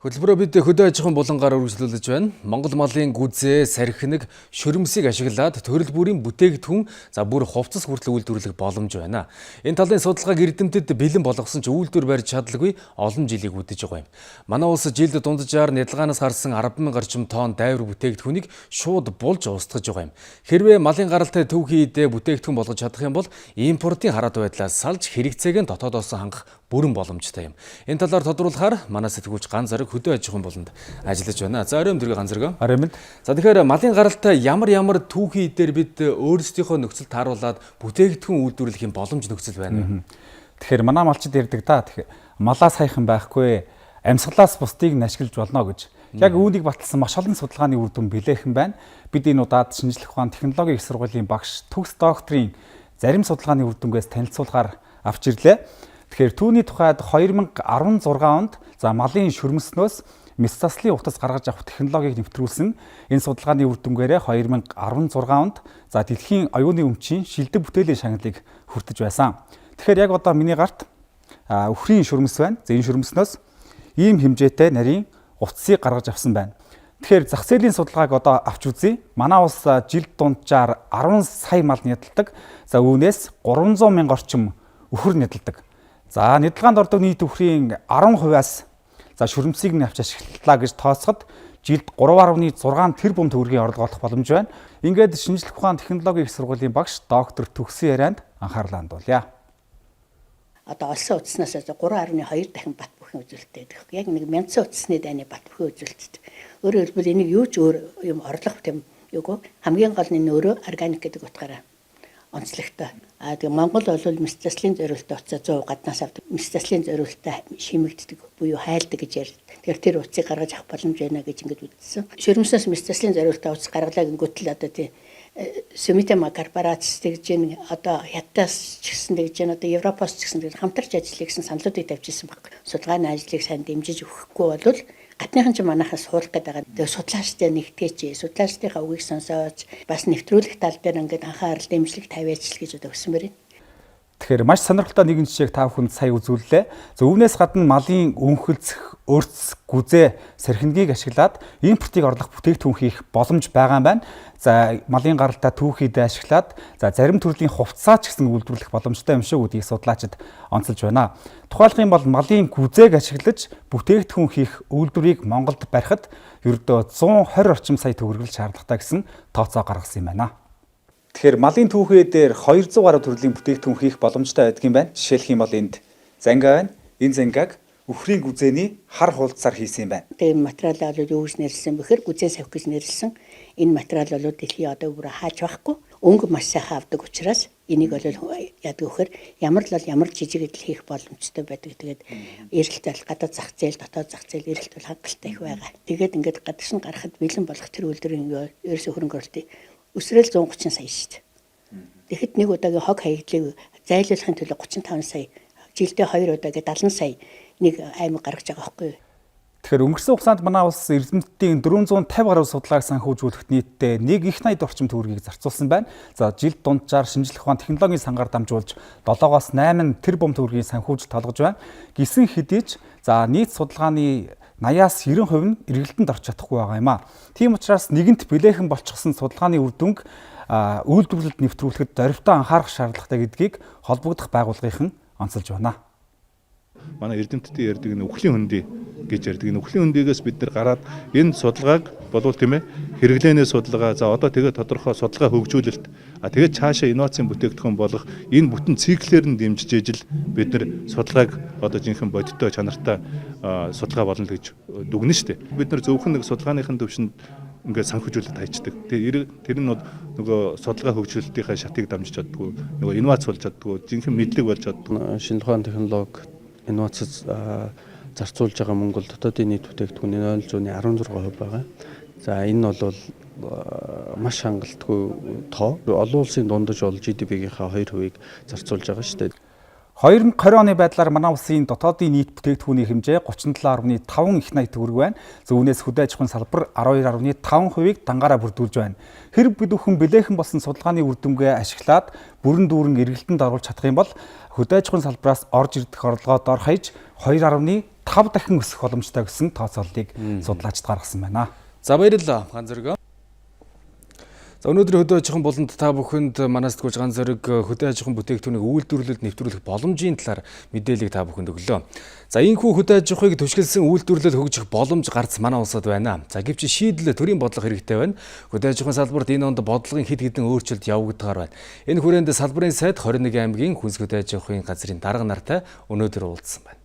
Хөтөлбөрөөр бид хөдөө аж ахуйн булангаар үргэлжлүүлж байна. Монгол малын гүзээ, сархинэг, шөрөмсийг ашиглаад төрөл бүрийн бүтээгдэхүүн бүр хувцас хүртэл үйлдвэрлэх боломж байна. Энэ талын судалгааг эрдэмтэд бэлэн болгосон ч үйлдвэр барьж чадалгүй олон жилийг үдэж байгаа юм. Манай улс жилд дунджаар нядалгаанаас гарсан 10,000 орчим тонн дайвар бүтээгдэхүүнийг шууд булж устгаж байгаа юм. Хэрвээ малын гаралтай төвхий идэ бүтээгдэхүүн болгож чадах юм бол импортын хараат байдлаас салж хэрэгцээг нь дотоодоос хангах бүрэн боломжтой юм. Энэ талаар тодруулахаар манай сэтгүүлч Ган Зараг хөдөө аж ахуйн буланд ажиллаж байна. За орой өдрийг Ган Зараг. Орой минь. За тэгэхээр малын гаралтай ямар түүхий дээр бид өөрсдийнхөө нөхцөл тааруулаад бүтээгдэхүүн үйлдвэрлэх юм боломж нөхцөл байна. Тэгэхээр манай малчид ярьдаг та тэгэхээр малаа саяхан байхгүй амьсгалаас бусдыг нь ашиглаж болно гэж. Яг үүнийг баталсан маш олон судалгааны үр дүн билээхэн байна. Бид энэ удаад шинжлэх ухаан технологийн их сургуулийн багш төгс докторийн зарим судалгааны үр дүнгээс танилцуулахаар авч ирлээ. Тэгэхээр түүний тухайд 2016 онд малын шөрмснөөс мэс заслын утас гаргаж авах технологиг нэвтрүүлсэн энэ судалгааны үр дүнгээрээ 2016 онд дэлхийн оюуны өмчийн шилдэг бүтээлийн шагналыг хүртэж байсан. Тэгэхээр яг одоо миний гарт үхрийн шөрмс байна. Энэ шөрмснөөс ийм хэмжээтэй нарийн утсыг гаргаж авсан байна. Тэгэхээр зах зээлийн судалгааг одоо авч үзье. Манай улс жилд дунджаар 10 сая мал нядалдаг. Үүнээс 300 мянга орчим үхэр нядалдаг. Нядалгаанд ордог нийт үхрийн 10%-аас шөрмсийг нь авч ашиглалаа гэж тооцоход жилд 3.6 тэрбум төгрөгийн орлого олох боломж байна. Ингээд шинжлэх ухаан технологийн их сургуулийн багш доктор Төгсөн ярианд анхаарлаа хандуулъя. Одоо олсон утаснаас 3.2 дахин бат бүхэн үзүүлэлттэй байдаг. Яг нэг мянган утасны дайны бат бүхэн үзүүлэлттэй. Өөрөөр хэлбэл энийг юу ч өөр юм орлого тийм юугүй хамгийн гол нь өөрөө органик гэдэг утгаараа онцлогтой. Тэгээ Монгол бол мэс заслын зориултаа уцаа 100% гаднаас авдаг. Мэс заслын зориултаа шимэгддэг буюу хайлдаг гэж ярьдаг. Тэгэхээр тэр утсыг гаргаж авах боломж байна гэж ингэж үзсэн. Шөрмснөөс мэс заслын зориултаа утас гаргалаа гингүүт л одоо тий Сумитема корпорац гэж энэ одоо Хятадаас ч гэсэн тэгж байна. Одоо Европоос ч гэсэн хамтарч ажиллая гэсэн саналуудыг тавьчихсан баг. Судалгааны ажлыг сайн дэмжиж өгөхгүй бол гадныхан ч манахаас суулгах гэдэг. Тэгээ судлаачтай нэгтгэж, судлаачдынхаа үгийг сонсоод бас нэвтрүүлэх тал дээр ингээд анхаарал дэмжлэг тавиач л гэж өгсөн мөрийн. Тэгэхээр маш сонирхолтой нэгэн жишээг та бүхэнд сая үзүүллээ. Үүнээс гадна малын өнхөлцөх, өрц, гүзээ, сархингийг ашиглаад импортыг орлох бүтээгдэхүүн хийх боломж байгаа юм байна. Малын гаралтай түүхийд ашиглаад зарим төрлийн хувцас ч гэсэн үйлдвэрлэх боломжтой юм шиг гэдгийг судлаачид онцолж байна. Тухайлх юм бол малын гүзээг ашиглаж бүтээгдэхүүн хийх үйлдвэрийг Монголд барихад ердөө 120 орчим сая төгрөг шаардлагатай гэсэн тооцоо гаргасан юм байна. Тэгэхээр малын түүхий дээр 200 гаруй төрлийн бүтээгдэхүүн хийх боломжтой байдаг юм байна. Жишээлх юм бол энд зангаа байна. Энэ зангааг үхрийн гүзээний хар хуулцаар хийсэн юм байна. Тэгээ материалаа бол юу гэж нэрлсэн бэхээр гүзээ савх гэж нэрлсэн. Энэ материал бол дэлхийн одоо бүр хааж байхгүй. Өнгө маш сайхан авдаг учраас энийг бол яадаг вөхөр ямар жижиг идэл хийх боломжтой байдаг. Тэгээд эрэлт бол гадаад зах зээл, дотоод зах зээл эрэлт бол хангалттай их байгаа. Тэгээд ингээд гадагш нь гарахад бэлэн болох тэр үйлдвэрийн ерөөсө хөрөнгө оруулалтыг өсрөл 130 сая шүү дээ. Тэгэхэд нэг удаагийн хог хаягдлыг зайлуулахын төлөө 35 сая, жилдээ 2 удаагийн 70 сая нэг аймаг гаргаж байгаа байхгүй юу? Тэгэхээр өнгөрсөн хугацаанд манай улс эрдэмтдийн 450 гаруй судалгааг санхүүжүүлэхэд нийтдээ 1.80 орчим төгрөгийг зарцуулсан байна. Жилд дунджаар шинжлэх ухааны технологийн сангаар дамжуулж 7-8 тэрбум төгрөгийн санхүүжилт толгож байна. Гисэн хэдий ч нийт судалгааны 80-аас 90% нь эргэлтэнд орж чадахгүй байгаа юм аа. Тийм учраас нэгэнт билээхэн болчихсон судалгааны үр дүнг үйлдвэрлэлд нэвтрүүлэхэд зорилттой анхаарах шаардлагатай гэдгийг холбогдох байгууллагын онцолж байна. Манай эрдэмтдийн ярьдаг энэ үхлийн хөндий гэж ярьдаг. Энэ үхлийн хөндийгээс бид нар гараад энэ судалгааг болвол тийм ээ хэрэглээний судалгаа одоо тэгээд тодорхой судалгаа хөгжүүлэлт тэгээд цаашаа инновацийн бүтээгдэхүүн болгох энэ бүтэн циклээр нь дэмжиж ижил бид нар судалгааг одоо жинхэнэ бодиттой чанартай судалгаа болно гэж дүгнэн шүү дээ. Бид нар зөвхөн нэг судалгааныхын төвшөнд ингээд санхүүжүүлэлт хайчдаг. Тэр нь нөгөө судалгаа хөгжүүлэлтийнхаа шатыг дамжиж чаддгүй, нөгөө инновац болж чаддгүй, жинхэнэ мэдлэг болж чаддгүй. Шинжлэх ухааны технологи инновацид зарцуулж байгаа Монгол дотоодын нийт бүтээгдэхүүний 0.16% байгаа. Энэ бол маш хангалтгүй тоо. Олон улсын дундаж бол GDP-гийнхаа 2%-ийг зарцуулж байгаа шүү дээ. 2020 оны байдлаар манай улсын дотоодын нийт бүтээгдэхүүний хэмжээ 37.5 их найт төгрөг байна. Үүнээс хөдөө аж ахуйн салбар 12.5%-ийг дангаараа бүрдүүлж байна. Хэрэг бид бүхэн билээхэн болсон судалгааны үр дүнгээ ашиглаад бүрэн дүүрэн эргэлтэнд оруулж чадах юм бол хөдөө аж ахуйн салбараас орж ирдэх орлогоо дор хаяж 2.5 5 дахин өсөх боломжтой гэсэн тооцооллыг судлаачид гаргасан байна. За баярлалаа ганц зэрэг. За өнөөдрийн хөдөө аж ахуйн болонд та бүхэнд манай сэтгүүлч ганц зэрэг хөдөө аж ахуйн бүтээгдэхүүнийг үйлдвэрлэлд нэвтрүүлэх боломжийн талаар мэдээллийг та бүхэнд өглөө. За энэхүү хөдөө аж ахуйг түшгэлсэн үйлдвэрлэл хөгжих боломж гарц манай улсад байна. За гэвч шийдэл төрийн бодлого хэрэгтэй байна. Хөдөө аж ахуйн салбарт энэ онд бодлогын хэд хэдэн өөрчлөлт явагдгаар байна. Энэ хүрээнд салбарын сайд 21 аймгийн хүнс хөдөө аж ахуйн газрын дарга нартай өнөөдөр уулзсан байна.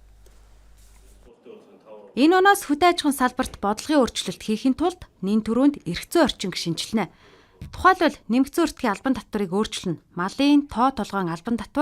Энэ оноос хөдөө аж ахуйн салбарт бодлогын өөрчлөлт хийхин тулд нэн төрөнд эрх зүйн орчин шинжилнэ. Тухайлбал нэмэгдсэн өртгийн албан татварыг өөрчилнө. Малын тоо толгойн албан татвар